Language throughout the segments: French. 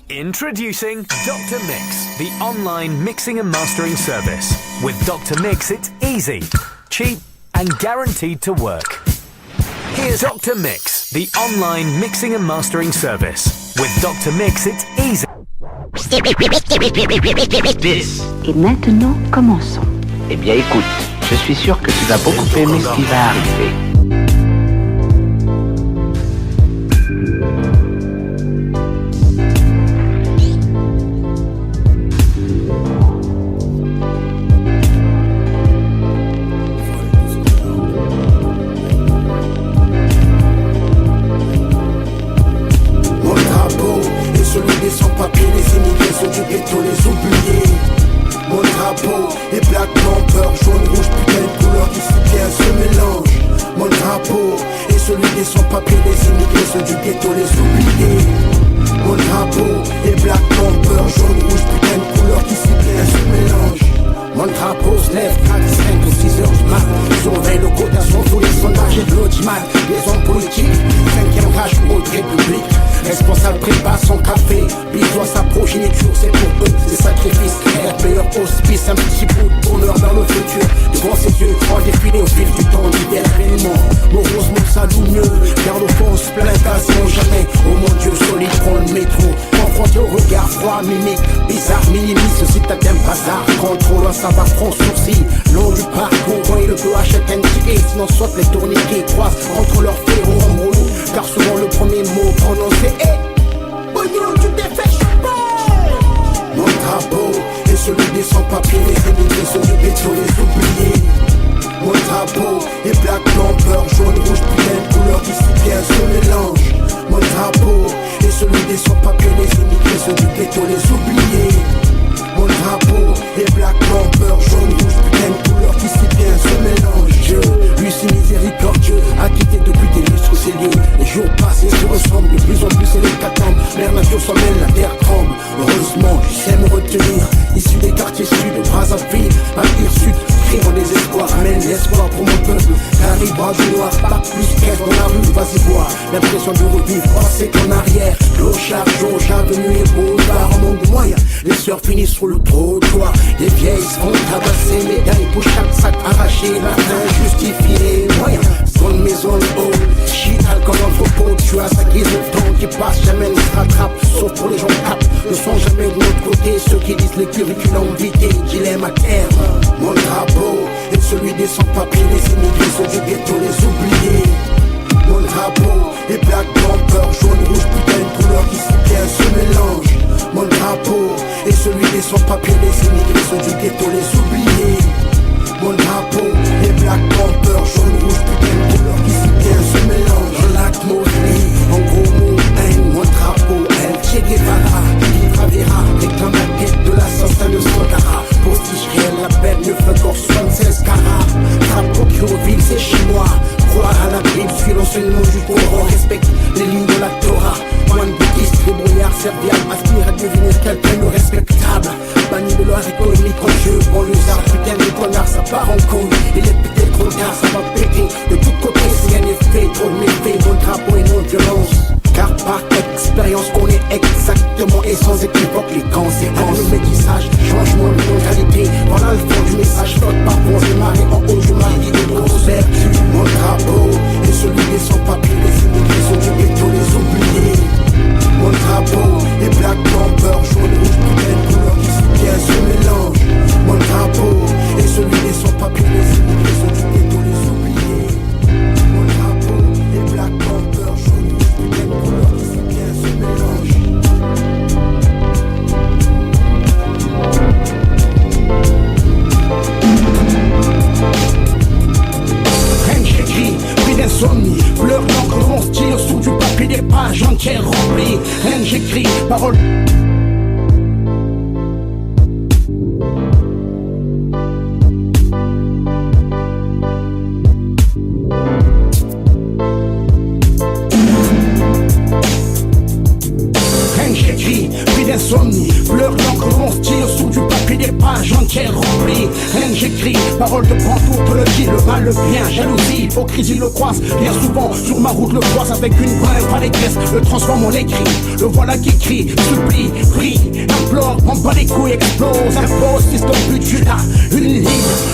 Introducing Dr. Mix, the online mixing and mastering service. With Dr. Mix, it's easy, cheap, and guaranteed to work. Here's Dr. Mix, the online mixing and mastering service. With Dr. Mix, it's easy. Et maintenant, commençons. Eh bien écoute, je suis sûr que tu vas beaucoup aimer ce qui va arriver. des pages entières remplies. Rien que j'écris, paroles de pantoute, le dit, le mal, le bien, jalousie, hypocrisie le croise. Bien souvent, sur ma route, le croise avec une brève à l'égresse, le transforme en écrit. Le voilà qui crie, supplie, prie, implore, en bas les couilles, explose, impose, système but, tu l'as. Une ligne,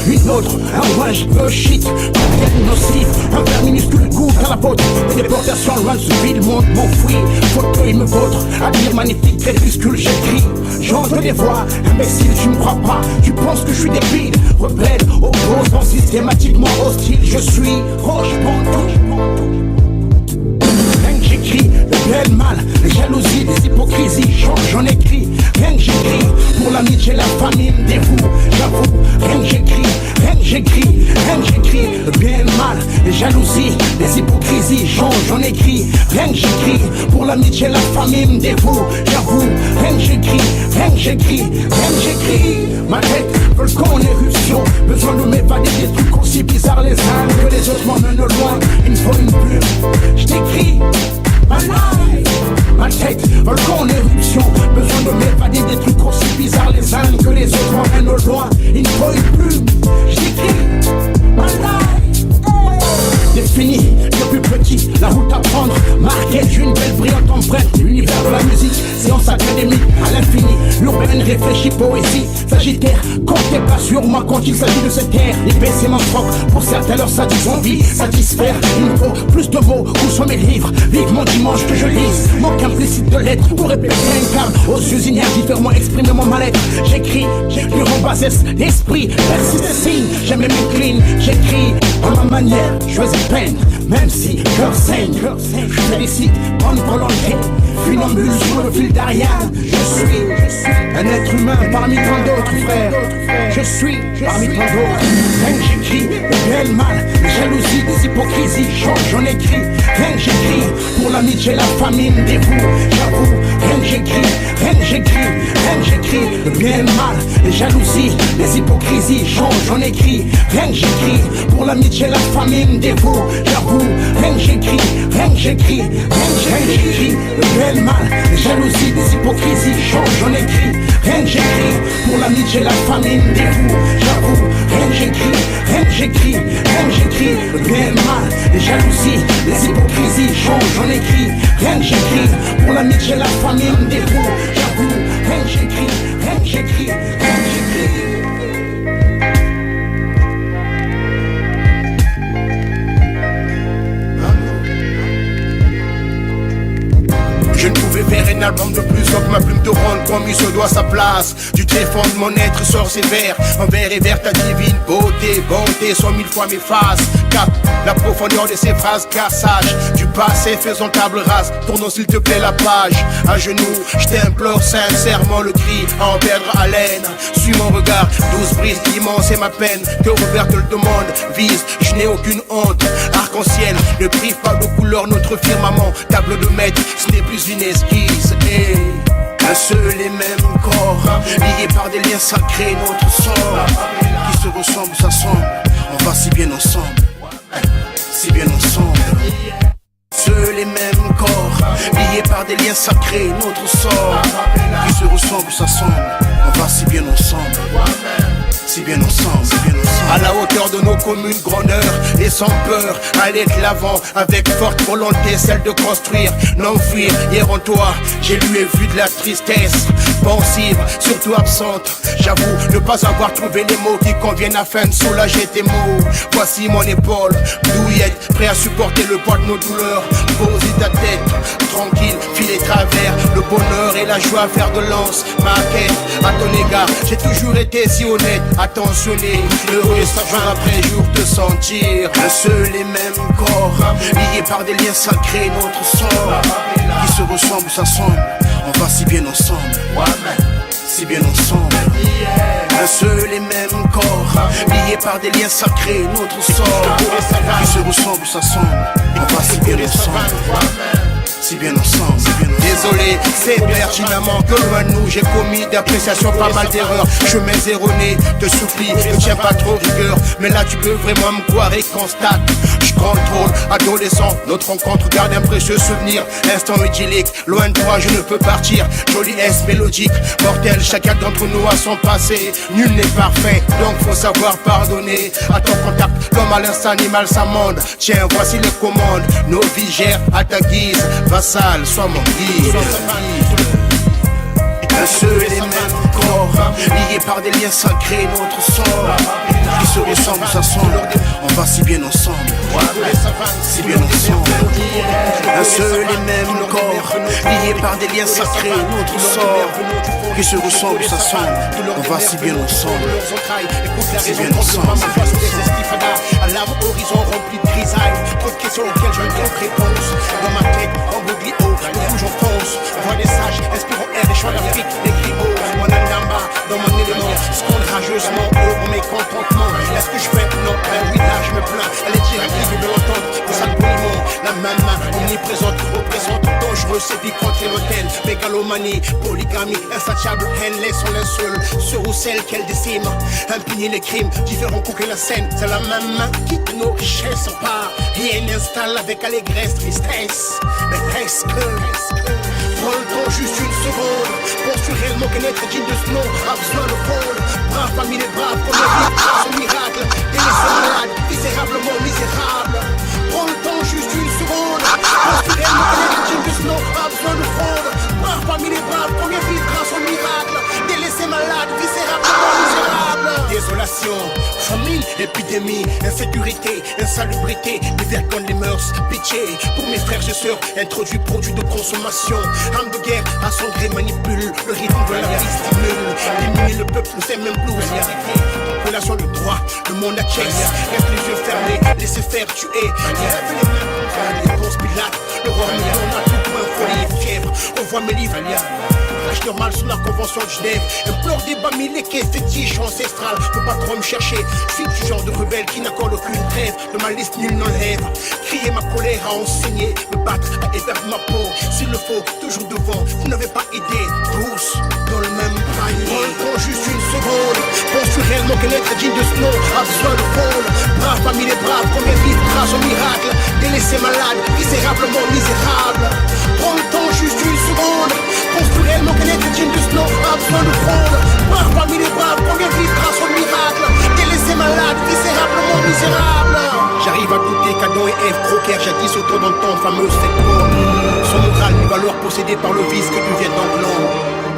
une autre, un wesh, un shit, un nocif, un verre minuscule goûte à la vôtre. Des déportations loin de ce vide, monde m'enfuit, fauteuil me vôtre, admire magnifique, crépuscule, j'écris. J'entends des voix, imbécile, tu me crois pas, tu penses que je suis débile, rebelle, opposant, systématiquement hostile, je suis roche, pantoute. Rien que j'écris, le bien et le mal, les jalousies, les hypocrisies, j'en écris, rien que j'écris, pour l'amitié, la famille me dévoue, j'avoue, rien que j'écris, rien que j'écris, rien que j'écris, le bien et le mal, les jalousies, les hypocrisies, j'en écris, rien que j'écris, pour l'amitié, la famille me dévoue, j'avoue, rien que j'écris, rien que j'écris, rien que j'écris, ma tête, volcan en éruption, besoin de m'évader des trucs aussi bizarres les uns que les autres m'emmènent loin, il me faut une plume, je t'écris, ma life, ma tête, volcan en éruption, besoin de m'évader des trucs aussi bizarres les uns que les autres m'emmènent au loin, il me faut une plume, je t'écris, ma life, défini, depuis petit, la route à prendre, marquée d'une belle brillante empreinte, l'univers de la musique, séance académique à l'infini, l'urbaine réfléchie, poésie, sagittaire, comptez pas sur moi quand il s'agit de cette terre, l'épée c'est mon froc, pour certains leur envie, satisfaire, il me faut plus de mots, où sont mes livres, vive mon dimanche que je lise, manque implicite de lettres, pour répéter un quart, aux yeux différemment exprimer mon mal-être, j'écris, durant bassesse, l'esprit, persiste et signe, j'aime mes clean, j'écris, à ma manière, choisis peine, même si cœur saigne, je félicite, bonne volonté, funambule sur le fil d'Ariane, je suis un être humain parmi tant d'autres frères, je suis parmi tant d'autres, rien que j'écris, le bien et le mal, les jalousies, les hypocrisies, j'en écris, rien que j'écris, pour l'amitié, la famille me dévoue, j'avoue, rien que j'écris, rien que j'écris, rien que j'écris, le bien et le mal, les jalousies, les hypocrisies, j'en écris, rien que j'écris, pour l'amitié, la famille me dévoue, j'avoue, rien que j'écris, rien que j'écris, rien que j'écris, le bien et le mal, les jalousies, les hypocrisies, j'en écris, rien que j'écris, pour l'amitié, la famille me dévoue, j'avoue, rien que j'écris, rien que j'écris, rien que j'écris, le bien et le mal, les jalousies, les hypocrisies, j'en écris, rien que j'écris, pour l'amitié, la famille me dévoue, j'avoue, rien que j'écris, rien que j'écris, rien que j'écris. Je ne pouvais faire un album de plus, donc ma plume te rendre promis se doit sa place. Du tréfonds de mon être sort ses vers, envers et vers ta divine beauté. Bonté sont mille fois mes phases. Capte la profondeur de ces phrases, car sage du passé faisons table rase. Tournons s'il te plaît la page. À genoux, je t'implore sincèrement le cri, à en perdre haleine. Suis mon regard, douce brise immense et ma peine. Que Robert te le demande, vise, je n'ai aucune honte. Arc-en-ciel, ne prive pas de couleur notre firmament. Table de maître, ce n'est plus une esquisse. Hey. Un seul et même corps, lié par des liens sacrés, notre sort. Qui se ressemble, s'assemble, on va si bien ensemble. Si bien ensemble. Seul et même corps, liés par des liens sacrés, notre sort. Qui se ressemble, s'assemble, on va si bien ensemble. Si bien ensemble, si bien ensemble. À la hauteur de nos communes grandeurs et sans peur, aller de l'avant avec forte volonté, celle de construire, non fuir. Hier en toi, j'ai lu et vu de la tristesse, pensive, surtout absente. J'avoue ne pas avoir trouvé les mots qui conviennent afin de soulager tes maux. Voici mon épaule, douillette, prêt à supporter le poids de nos douleurs. Pose ta tête, tranquille, filer travers le bonheur et la joie, faire de lance. Ma quête à ton égard, j'ai toujours été si honnête, attentionné, heureux, jour après jour te sentir. Un seul et même corps, lié par des liens sacrés, notre sort. Qui se ressemble, s'assemble, on va si bien ensemble. Si bien ensemble. Un seul et même corps, lié par des liens sacrés, notre sort. Qui se ressemble, s'assemble, on va si bien ensemble. si bien ensemble. Désolé, c'est pertinemment que loin de nous j'ai commis d'appréciation pas mal d'erreurs. Chemins erronés, te supplie, ne tiens pas trop rigueur. Mais là tu peux vraiment me croire et constate. Je contrôle, adolescent, notre rencontre garde un précieux souvenir. Instant idyllique, loin de toi je ne peux partir. Jolie S mélodique, mortel, chacun d'entre nous a son passé. Nul n'est parfait, donc faut savoir pardonner. À ton contact, l'homme à l'instant animal s'amende. Tiens, voici les commandes, nos vies gèrent à ta guise. Vassal, sois mon guide. Un seul et les mêmes corps, liés par des liens sacrés, notre sort qui se ressemble, s'assemble. On va si bien ensemble, si bien ensemble. Un seul et même corps, liés par des liens sacrés, notre sort qui se ressemble, s'assemble. On va si bien ensemble, si bien ensemble. À l'âme horizon rempli de grisailles, trop de questions auxquelles je ne trouve réponse. Dans ma tête, en boucle haut, le rouge en fonce. Voix des sages, inspirons air des choix d'Afrique, des griots. Mon andamba, dans mon élément, scande rageusement haut pour mes contentements. Est-ce que je fais? Non, ben oui, là je me plains. Elle est directive de l'entendre, pour ça le poliment. La même main, omniprésente, oppressante, dangereuse, c'est vie contre l'hôtel. Mégalomanie, polygamie, insatiable, haine, laisse son linceul. Sur ou celle qu'elle décime, impuni les crimes, différents coups que la scène. C'est la même main qui quitte nos richesses en part. Rien n'installe avec allégresse, tristesse. Mais est-ce que prends le temps juste une seconde. Penses-tu réellement qu'un être digne de ce nom a besoin de fondre? Brave parmi les braves, comme la vie grâce au miracle. Délaissé malade, misérablement misérable. Prends le temps juste une seconde. Penses-tu réellement qu'un être digne de ce nom a besoin de fondre? Brave parmi les braves, comme la vie grâce au miracle. Délaissé malade, misérablement misérable. Désolation, famine, épidémie, insécurité, insalubrité, dévergonne les mœurs, pitié pour mes frères et sœurs, introduits produits de consommation. Arme de guerre, à son gré manipule, le rythme de la vie stimule. Diminuer le peuple, nous aime même plus. Population de droit, le monde à chess, reste les yeux fermés, laissez faire tuer. Lève les mains, les grosses pilates, le roi million a tout point, folie et fièvre. On voit mes livres, rage normal sous la convention de Genève. Implore des bas milléqués, fétiche ancestral. Faut pas trop me chercher, je suis du genre de rebelle qui n'accorde aucune trêve. De ma liste nul n'enlève. Crier ma colère à enseigner, me battre à éverger ma peau. S'il le faut, toujours devant, vous n'avez pas aidé. Tous dans le même panier. Prends juste une seconde. Penses-tu réellement qu'un être digne de ce nom a besoin de fondre? Brave parmi les braves, combien vivent grâce au miracle? Délaissé malade, misérablement misérable. Prends le temps juste une seconde. Penses-tu réellement qu'un être digne de ce nom a besoin de fondre? Brave parmi les braves, combien vivent grâce au miracle? Délaissé malade, misérablement misérable. J'arrive à douter qu'Adam et Ève croquèrent jadis autour d'un temps fameuse secteur. Son moral ni valeur possédée par le vice que devient d'Anglon.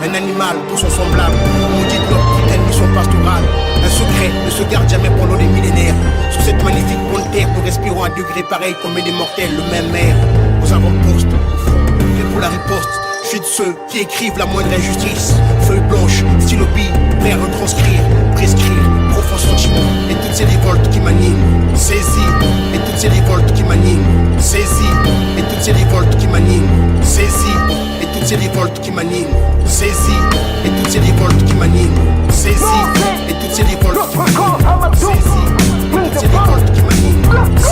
Un animal pour son semblable, maudite leur putain de mission pastorale. Un secret ne se garde jamais pendant des millénaires. Sur cette magnifique bonne terre, nous respirons à degré pareil comme des mortels, le même air. Aux avant-postes, au front, et pour la riposte. Je suis de ceux qui écrivent la moindre injustice. Feuille blanche, stylo bille, prêt à retranscrire, prescrire, profond sentiment. Et toutes ces révoltes qui m'animent, saisis. Et toutes ces révoltes qui m'animent, saisis. Et toutes ces révoltes qui m'animent, saisis. Et toutes ces révoltes qui m'animent, saisis. Et toutes ces révoltes qui m'animent, saisis. Et toutes ces révoltes qui m'animent, saisis. Et toutes ces révoltes qui m'animent, saisis.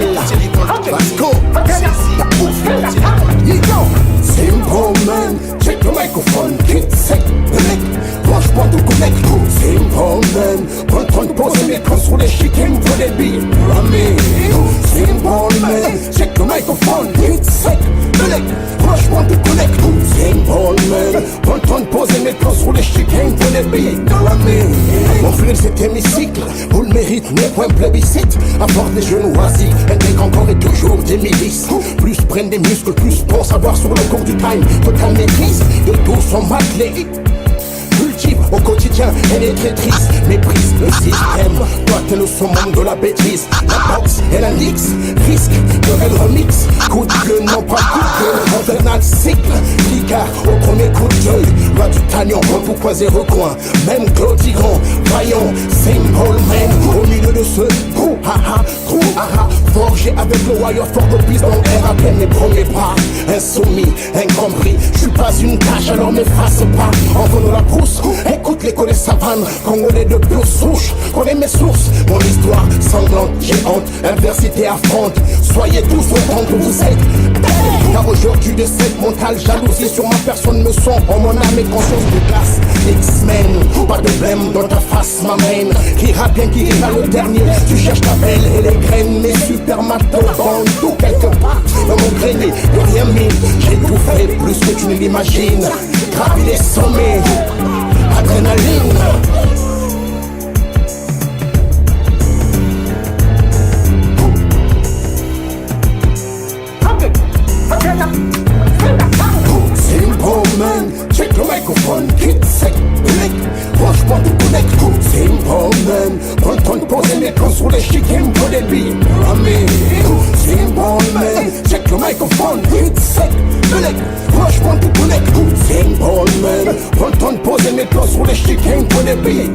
Et toutes ces révoltes qui m'animent, saisis. Simple man, check the microphone, kit sec, mec, branche-moi tout connect. Simple man, prends de poser mes cons sur les chickens pour les billes. Simple man, check the microphone, kit sec, mec, branche-moi tout connect. Simple man, prends de poser mes cons sur les chickens pour les billes. Mon frère cet hémicycle, vous le mérite, n'est point plébiscite. Apporte des genoux oisifs, intègre encore et toujours des milices. Plus prennent des muscles, plus pour savoir sur le cours du time. Total maîtrise de tout son maclé. Cultive au quotidien, elle est très triste. Méprise le système, toi t'es le summum de la bêtise. La boxe et la nix, risque de réel remix. Coup de gueule, non pas coup de gueule. Infernal cycle, Licard au premier coup d'œil. Loi du tanion, pourquoi zéro coin. Même Claude Tigran, vaillant, simple man. Au milieu de ce trou, forgé avec le wire fort de piste dans l'air à peine mes premiers pas. Insoumis, incompris, je suis pas une tâche alors m'efface pas. En venant la brousse, écoute l'écho des savanes, congolais de pure souche. Connais mes sources, mon histoire sanglante, géante, inversité affronte. Soyez tous autant que vous êtes. Car aujourd'hui de cette mentale jalousie sur ma personne me sont en mon âme et conscience de glace. X-Men, pas de blême dans ta face, ma main. Qui ira bien, qui ira le dernier. Tu cherches ta belle et les graines, mes super matos dans tout quelque part. Dans mon grenier, de rien mis. J'ai tout fait plus que tu ne l'imagines. Gravi les sommets, adrénaline. Simple man, check le microphone, quitte sec, blick, franchement tout connecte. Simple man, prends le temps de poser mes plans sur les chickens pour des billes. Simple man, check le microphone, quitte sec, blick, franchement tout connecte. Simple man, prends le temps de poser mes plans sur les chickens pour des billes.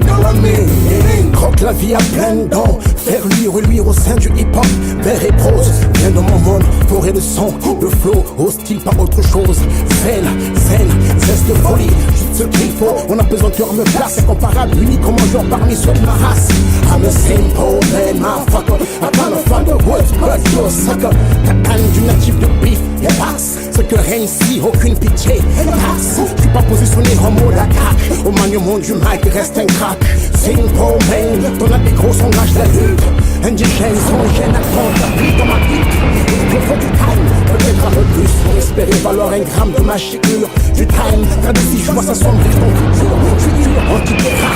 Croque la vie à pleines dents, faire luire au sein du hip-hop, vers et prose. Viens dans mon monde, forêt de son, de flow, hostile par autre chose. Zen, zeste de folie, juste ce qu'il faut. On a besoin de cœur me place, incomparable, unique comme un joueur parmi ceux de ma race. I'm a simple man, motherfucker. I can't find the words, but you're a sucker. Ta canne du natif de beef, et passe. Ce que règne ici, aucune pitié, passe. J'suis pas positionné en mode attaque. Au maniement du mic, reste un crack. Simple man, ton habit gros engage la lutte. Indigène, son gêne, attend la vie dans ma vie. Il faut du time, peut-être un peu plus pour espérer valoir un gramme de ma chéure. Du time, car d'ici je vois ça sombrer ton futur. Je suis dur, anti-guerre,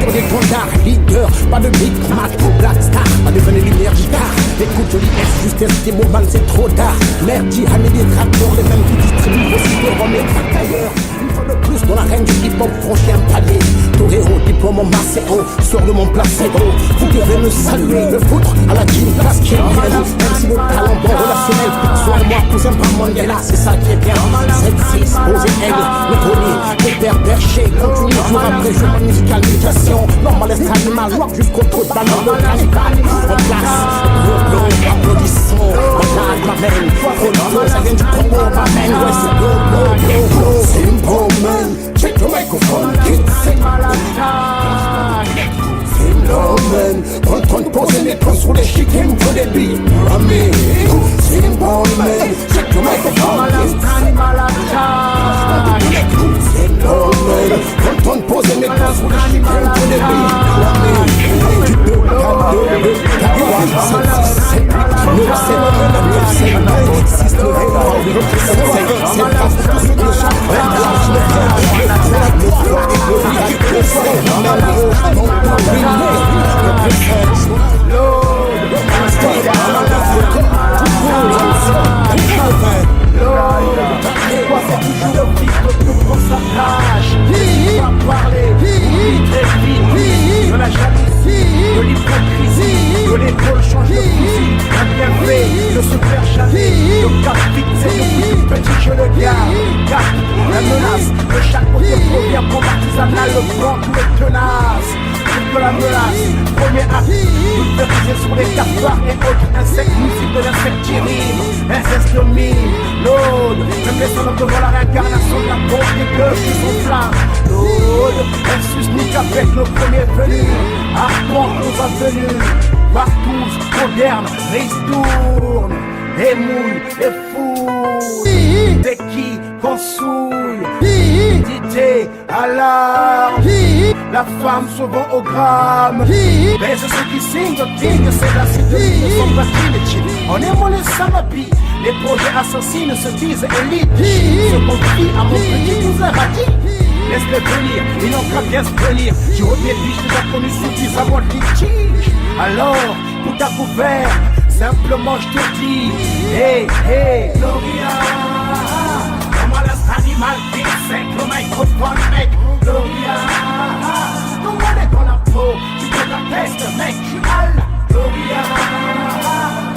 pour des gondards, leader, pas de Big Mac, Black Star, pas de venez lumière guitare. Écoute, je lis justesse des mots mal, c'est trop tard. Merdi, Hamid et Tractor, les mêmes qui distribuent aussi de rhum et crack ailleurs. Une fois de plus dans l'arène du hip-hop, franchi un palier. Toréo, diplôme en Macéo, sors de mon placebo. Vous devez me saluer, me foutre à la jean place qui est bien. Même si le talent bon relationnel, sois-moi cousin par Mandela, c'est ça qui est bien. 7-6, posé aigle, le premier, le père perché. Continue jour après jour ma musicale mutation. Normal est animal, rock jusqu'au trou de balle, le cannibale. En place, bleu, applaudissons. Malade, ma main, Conto, ça vient du Congo, ma main. Ouais, c'est bleu. Simple man, check the microphone, kids. Simple man, prends le temps de poser mes plans sur les chickens pour des billes. Simple man, check the microphone, kids. Simple man, prends le temps de poser mes plans sur les chickens pour des billes. Du 2, 4, 2, 4, de la jalousie, de l'hypocrisie, de l'épaule change de fusil, un bienfait, de se faire jalouser, de cap fixé, de petit je le garde, cap, la menace, de chaque côté provient pour artisanal, le vent tout est tenace, de la menace, premier acte, pulvérisé sur les cafards et autres insectes, musique de l'insecte qui rime, inceste de mine, l'aude, même les soldats devant la réincarnation de la pauvre des gueules qui sont flammes, l'aude, elle susnique avec le premier venu, arpente nos avenues, partous, moderne, ristourne, et mouille, et fouille, dès qui qu'on souille, d'idée à l'arme, la femme souvent au gramme, mais c'est ceux qui signent de digne, c'est la cité, sont partis les chips, on aime les samabis, les projets assassins se disent élites, se confient à mon petit cousin radis. Laisse-les venir, ils n'ont qu'à bien se venir. Du haut des biches déjà connu sous 10 avant le litige. Alors, tout à couvert, simplement je te dis, hey, hey, Gloria, comment l'animal qui sec, le microphone, mec, Gloria, comment on est dans la peau, tu fais la peste, mec, tu hales, Gloria,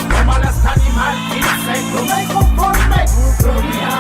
comment l'animal qui sec, le microphone, mec, Gloria,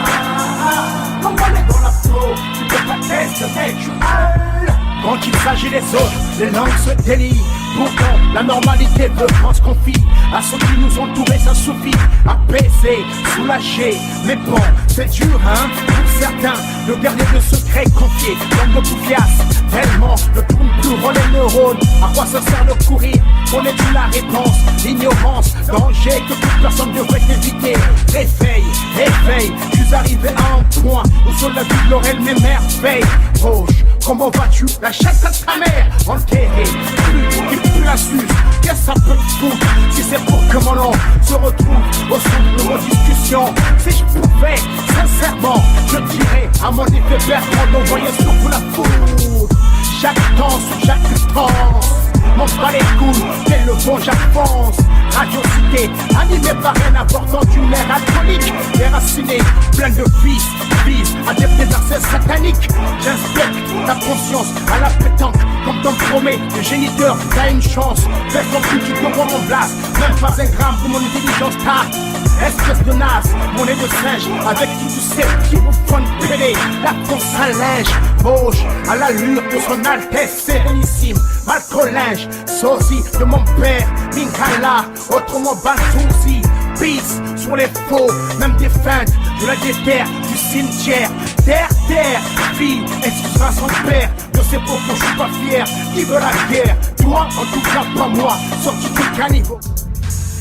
comment on est dans la peau, tu fais la peste, mec, tu hales. Quand il s'agit des autres, les langues se délient. Pourtant, la normalité veut qu'on se confie. À ceux qui nous entouraient, ça suffit. Apaiser, soulager. Mais bon, c'est dur, hein, pour certains. Le garder de secret confié. Langue de poufiasse, tellement ne tourne plus rôle les neurones. À quoi ça sert de courir? Connais-tu la réponse? L'ignorance, danger que toute personne devrait éviter. Réveille, réveille, je suis arrivé à un point où sur la vie de Laurel mes merveilles. Roche, comment vas-tu? La chatte de ta mère enterrée, plus la suce. Qu'est-ce que ça peut te foutre? Si c'est pour que mon nom se retrouve au centre de vos discussions. Si je pouvais, sincèrement, je dirais à mon effet Bertrand d'envoyer sur vous la foudre. Chaque temps sur chaque danse, m'en bats les couilles, tel le bon j'avance. Radio Cité, animé par un important d'une mère alcoolique, déracinée, plein de vices, adepte des versets sataniques. J'inspecte ta conscience à la pétanque, comme ton promet, le géniteur, t'as une chance. Fais ton cul, tu te vois mon blast, même pas un gramme pour mon intelligence, t'as espèce de naze, mon nez de singe, avec tout tu sais qui vous font péler. La con s'allège, bauche à l'allure de son Altesse Sérénissime, Malcolinge, sosie de mon père, Minkala, autrement Bansouzi, peace sur les faux, même des feintes, de la déterre, du cimetière, terre, fille, excusera son père, de ces propos je suis pas fier, qui veut la guerre, toi en tout cas pas moi, sorti du caniveau.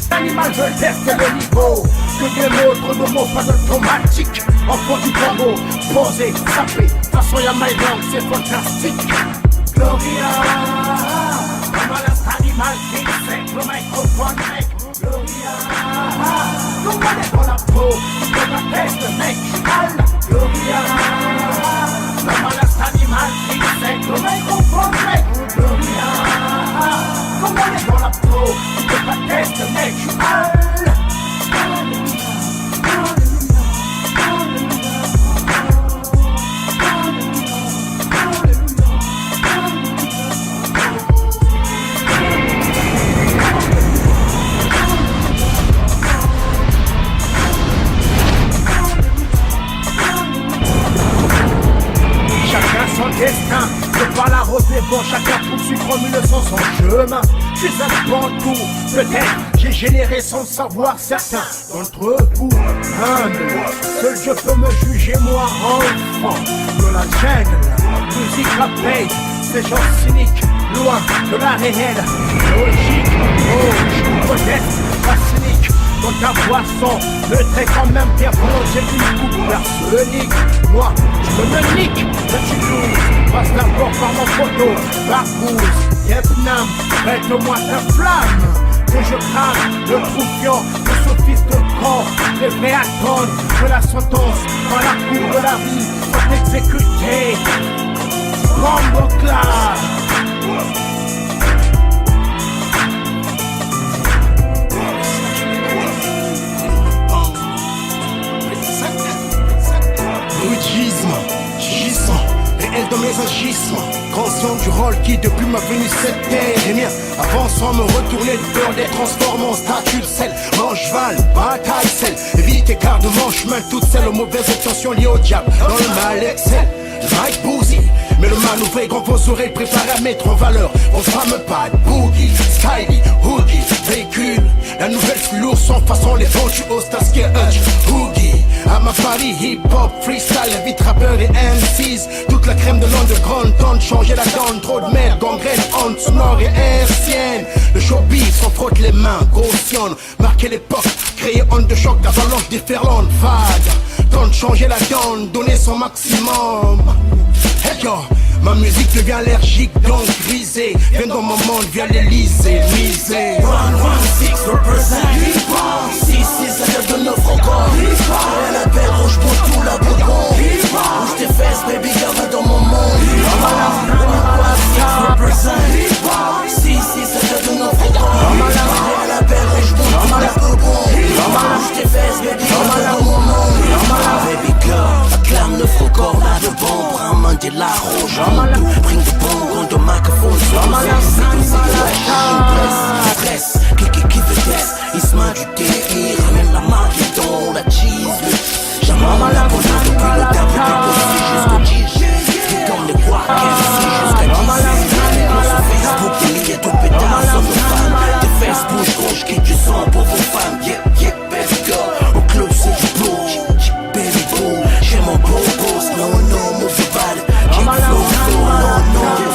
L'animal veut tester le niveau, que des mots, trop de mots, pas automatique. Enfant du Congo, posé, sapé, façon y'a my langue, c'est fantastique. Gloria, comment l'animal qui sait, le microphone mec. Gloria, comment est dans la peau, que la tête mec, Allah. Gloria, comment l'animal qui sait, le microphone mec. Gloria, comment est dans la peau, que la tête mec, Allah. Son destin, je parle à rosé bon, chacun poursuit comme une son chemin. Je suis un bantou, peut-être j'ai généré sans savoir certains d'entre vous humbles. Seul je peux me juger moi enfant de la jungle. Musique rapide, ces gens cyniques, loin de la réelle logique. Oh, peut-être pas cynique. Dans ta boisson, le trait quand même bien bon, j'ai une coupe arsenic. Moi, je me nique, je suis lourd. Passe d'abord par mon photo, Barbouze, Vietnam, prête-moi ta flamme. Que je crame le troufion, le sophiste de corps, les véatones, que la sentence, dans la cour de la vie, soit exécutée. Bombe clash. Gisant, réel dans mes agissements, conscient du rôle qui depuis ma venue cette terre est mien. Avant sans me retourner de peur d'être transformé en statue de sel. Mancheval, bataille sel, évite écart de mon chemin, toutes celles aux mauvaises intentions liées au diable. Dans le mal excelle, Mike Boozy, mais le manœuvre grand vos oreilles préparé à mettre en valeur vos fameux pads, boogie, skyly, hoodie, véhicule. La nouvelle flou lourd sans façon les ventuos, Starsky Hutch, Hoogie. À ma Paris, hip-hop, freestyle, vite rappeurs et MCs. Toute la crème de l'underground tente de changer la donne. Trop de merde, gangrène, honte, sonore et hertzienne. Le showbiz s'en frotte les mains, cautionne. Marquer l'époque, créer honte de choc, d'avalanche déferlante, vague. Tente de changer la donne, donner son maximum. Hey yo, ma musique devient allergique, donc grisée. Viens dans mon monde, viens l'Elysée, misée. 116 represent hip-hop. 6-6 à l'heure de 9 encore hip-hop. Elle appelle rouge pour tout la Bourgogne. Bouge tes fesses, baby, garde dans mon monde. 116 represent hip-hop. 6-6 à l'heure de 9 encore hip-hop. Elle appelle rouge pour tout la Bourgogne. Bouge tes fesses, baby, garde dans mon monde. Baby girl, acclame 9 records là de bon. Prends Mandela, rouge, bring the bong on the microphone. Stress, qui vitesse, il se met du délire. Ramène la marque la cheese. Jamais la police depuis le début du jusqu'au 10. Qui donne les voix, jusqu'à 10. Sur Facebook, des milliers de pétards sur nos fans. Tes fesses bougent, gros, j'quitte du sang pour vos femmes. Yeah, baby girl, au club c'est du blow. Baby boom, j'ai mon beau boss, no, move your body. Keep flow, no.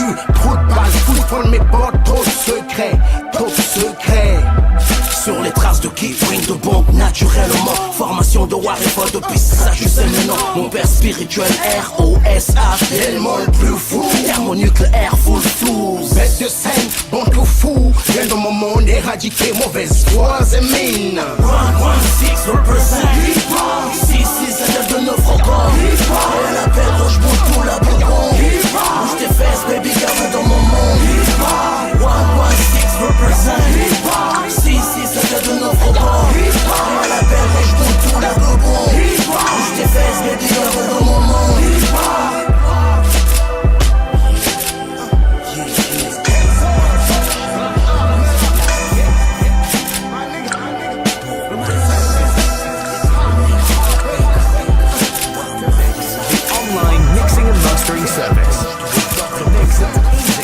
cul, trop de balles, fouille de mes potes, trop de secrets, trop de secrets. Sur les traces de qui bring de bombe naturellement. Formation de Warrior depuis ça je sais maintenant. Mon père spirituel R.O.S.H. Tellement le plus fou. Thermonucléaire full flouze. Bête de scène, bon tout fou. Viens dans mon monde éradiquer mauvaises voix et mines. 116 represent hip-hop. 6 de 9 records. Elle appelle Rochebourg tout la Bourgogne. Bouge tes fesses baby garde dans mon monde. 116 represent hip-hop. 6 de 9 records. Elle appelle Rochebourg tout la Bourgogne. Bouge tes fesses baby garde dans mon monde. Mastering service with Dr. Mix at Easy.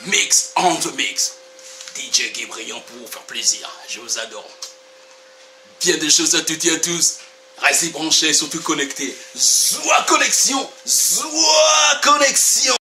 Mix on the mix. DJ Guébriand pour vous faire plaisir. Je vous adore. Bien des choses à toutes et à tous. Restez branchés, surtout connectés. Zoua connexion. Zoua connexion.